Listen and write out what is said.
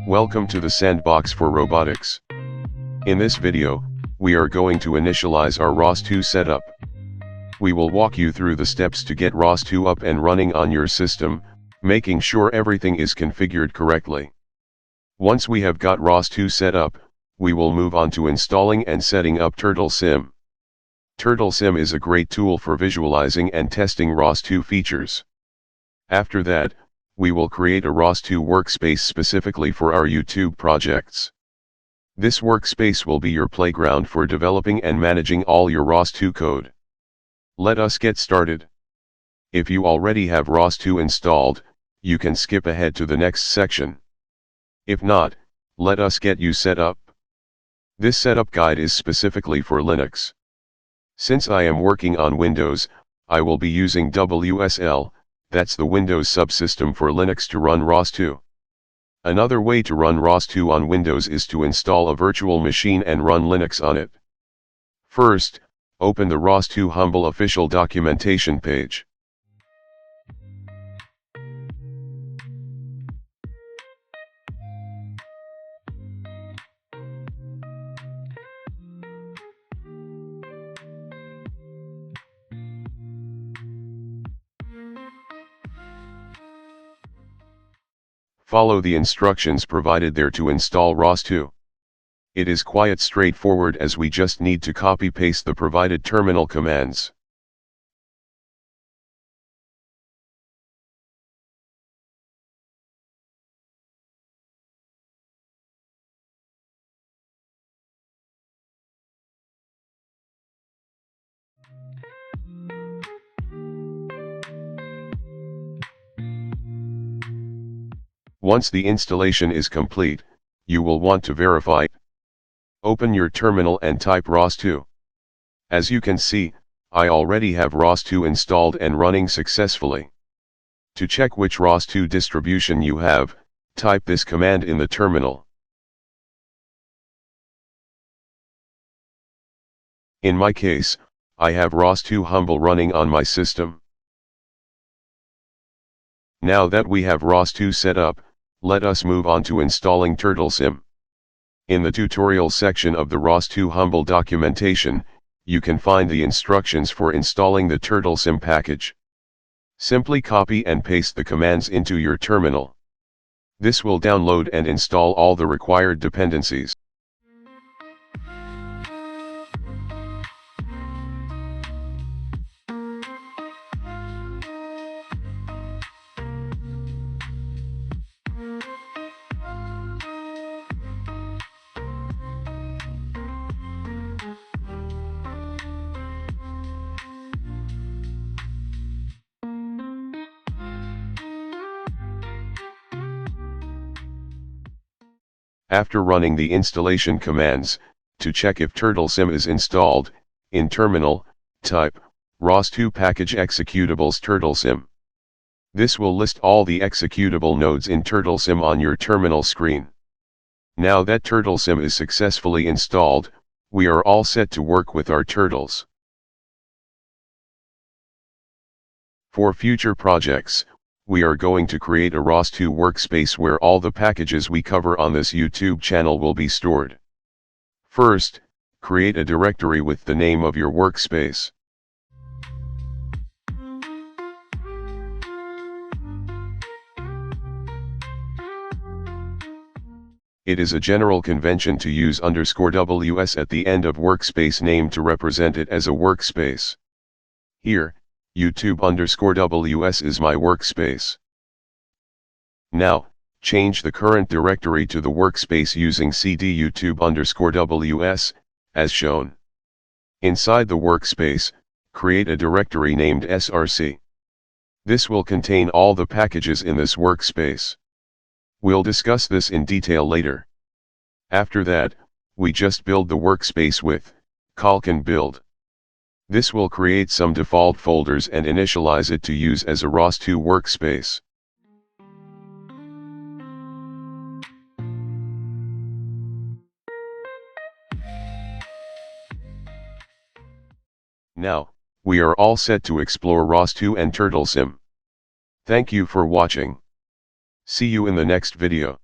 Welcome to the sandbox for robotics. In this video, we are going to initialize our ROS2 setup. We will walk you through the steps to get ROS2 up and running on your system, making sure everything is configured correctly. Once we have got ROS2 set up, we will move on to installing and setting up Turtlesim. Turtlesim is a great tool for visualizing and testing ROS2 features. After that, we will create a ROS2 workspace specifically for our YouTube projects. This workspace will be your playground for developing and managing all your ROS2 code. Let us get started. If you already have ROS2 installed, you can skip ahead to the next section. If not, let us get you set up. This setup guide is specifically for Linux. Since I am working on Windows, I will be using WSL. That's the Windows subsystem for Linux to run ROS2. Another way to run ROS2 on Windows is to install a virtual machine and run Linux on it. First, open the ROS2 Humble official documentation page. Follow the instructions provided there to install ROS2. It is quite straightforward as we just need to copy-paste the provided terminal commands. Once the installation is complete, you will want to verify. Open your terminal and type ROS2. As you can see, I already have ROS2 installed and running successfully. To check which ROS2 distribution you have, type this command in the terminal. In my case, I have ROS2 Humble running on my system. Now that we have ROS2 set up, let us move on to installing Turtlesim. In the tutorial section of the ROS2 Humble documentation, you can find the instructions for installing the Turtlesim package. Simply copy and paste the commands into your terminal. This will download and install all the required dependencies. After running the installation commands, to check if Turtlesim is installed, in terminal, type, ROS2 package executables Turtlesim. This will list all the executable nodes in Turtlesim on your terminal screen. Now that Turtlesim is successfully installed, we are all set to work with our turtles. For future projects, we are going to create a ROS2 workspace where all the packages we cover on this YouTube channel will be stored. First, create a directory with the name of your workspace. It is a general convention to use _WS at the end of workspace name to represent it as a workspace. Here, YouTube_WS is my workspace. Now, change the current directory to the workspace using cd YouTube_WS, as shown. Inside the workspace, create a directory named src. This will contain all the packages in this workspace. We'll discuss this in detail later. After that, we just build the workspace with calcan build. This will create some default folders and initialize it to use as a ROS2 workspace. Now, we are all set to explore ROS2 and Turtlesim. Thank you for watching. See you in the next video.